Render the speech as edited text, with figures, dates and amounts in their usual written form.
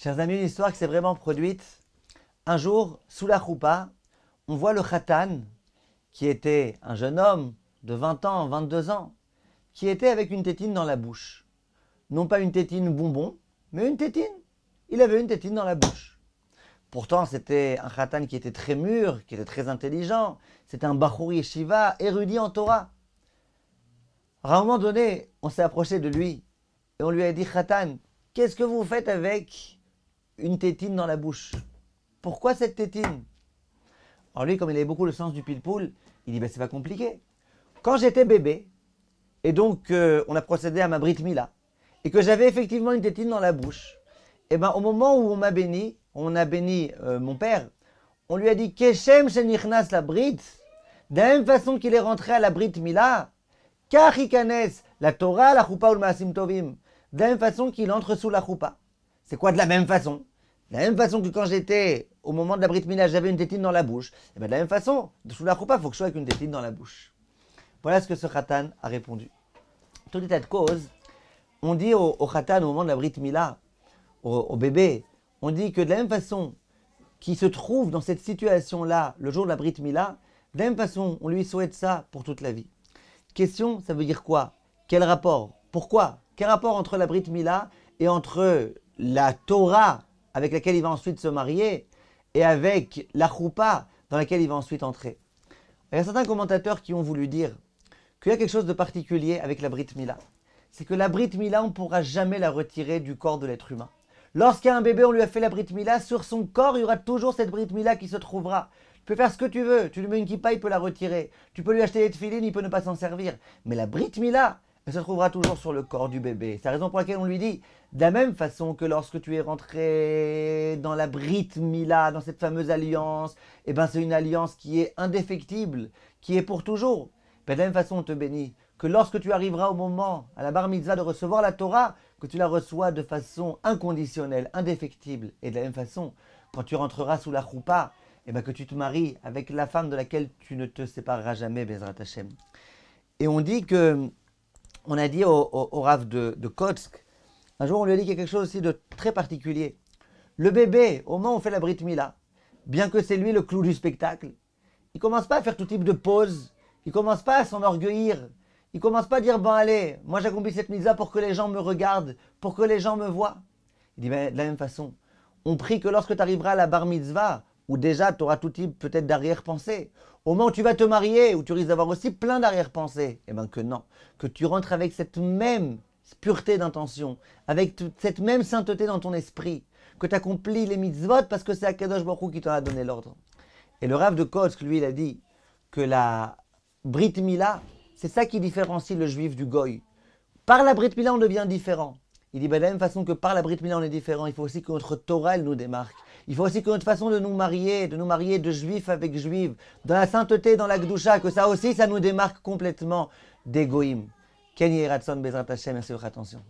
Chers amis, une histoire qui s'est vraiment produite. Un jour, sous la choupa, on voit le khatan, qui était un jeune homme de 20 ans, 22 ans, qui était avec une tétine dans la bouche. Non pas une tétine bonbon, mais une tétine. Il avait une tétine dans la bouche. Pourtant, c'était un khatan qui était très mûr, qui était très intelligent. C'était un bachour yeshiva, érudit en Torah. À un moment donné, on s'est approché de lui et on lui a dit, khatan, qu'est-ce que vous faites avec une tétine dans la bouche? Pourquoi cette tétine? Alors lui, comme il avait beaucoup le sens du pile-poule, il dit, ben, c'est pas compliqué. Quand j'étais bébé, et donc on a procédé à ma brit mila, et que j'avais effectivement une tétine dans la bouche, et ben au moment où on a béni mon père, on lui a dit, Keshem shenichnas la brit, de la même façon qu'il est rentré à la brit mila, kach ikanes, la Torah, la choupa ou le maasim tovim, de la même façon qu'il entre sous la choupa. C'est quoi de la même façon? De la même façon que quand j'étais, au moment de la brit mila, j'avais une tétine dans la bouche, et bien de la même façon, sous la choupa, il faut que je sois avec une tétine dans la bouche. Voilà ce que ce khatan a répondu. Tout état de cause, on dit au khatan, au moment de la brit mila, au bébé, on dit que de la même façon qu'il se trouve dans cette situation-là, le jour de la brit mila, de la même façon, on lui souhaite ça pour toute la vie. Question, ça veut dire quoi? Quel rapport? Pourquoi? Quel rapport entre la brit mila et entre la Torah avec laquelle il va ensuite se marier et avec la choupa dans laquelle il va ensuite entrer? Il y a certains commentateurs qui ont voulu dire qu'il y a quelque chose de particulier avec la brit mila. C'est que la brit mila, on ne pourra jamais la retirer du corps de l'être humain. Lorsqu'il y a un bébé, on lui a fait la brit mila, sur son corps, il y aura toujours cette brit mila qui se trouvera. Tu peux faire ce que tu veux, tu lui mets une kippa, il peut la retirer. Tu peux lui acheter des tefilines, il peut ne pas s'en servir. Mais la brit mila, elle se trouvera toujours sur le corps du bébé. C'est la raison pour laquelle on lui dit, de la même façon que lorsque tu es rentré dans la brit mila, dans cette fameuse alliance, eh ben c'est une alliance qui est indéfectible, qui est pour toujours. Ben de la même façon, on te bénit que lorsque tu arriveras au moment, à la bar mitzvah, de recevoir la Torah, que tu la reçois de façon inconditionnelle, indéfectible. Et de la même façon, quand tu rentreras sous la choupa, eh ben que tu te maries avec la femme de laquelle tu ne te sépareras jamais, Bezrat Hashem. Et on dit que, on a dit au Rav de Kotsk, un jour on lui a dit qu'il y a quelque chose aussi de très particulier. Le bébé, au moment où on fait la brit mila, bien que c'est lui le clou du spectacle, il ne commence pas à faire tout type de pause, il ne commence pas à s'enorgueillir, il ne commence pas à dire, bon allez, moi j'accomplis cette mitzvah pour que les gens me regardent, pour que les gens me voient. Il dit, ben, de la même façon, on prie que lorsque tu arriveras à la bar mitzvah, où déjà tu auras tout type peut-être d'arrière-pensée, au moment où tu vas te marier, où tu risques d'avoir aussi plein d'arrière-pensées, eh bien que non, que tu rentres avec cette même pureté d'intention, avec cette même sainteté dans ton esprit, que tu accomplis les mitzvot parce que c'est Akadosh Baruch Hu qui t'en a donné l'ordre. Et le Rav de Kotsk, lui, il a dit que la Brit Mila, c'est ça qui différencie le juif du goy. Par la Brit Mila, on devient différent. Il dit, ben, de la même façon que par la Brit Mila, on est différent, il faut aussi que notre Torah, elle nous démarque. Il faut aussi que notre façon de nous marier de juif avec juif, dans la sainteté, dans la Gdusha, que ça aussi, ça nous démarque complètement des goïms. Ken Yehi Ratzon Bezrat Hashem, merci de votre attention.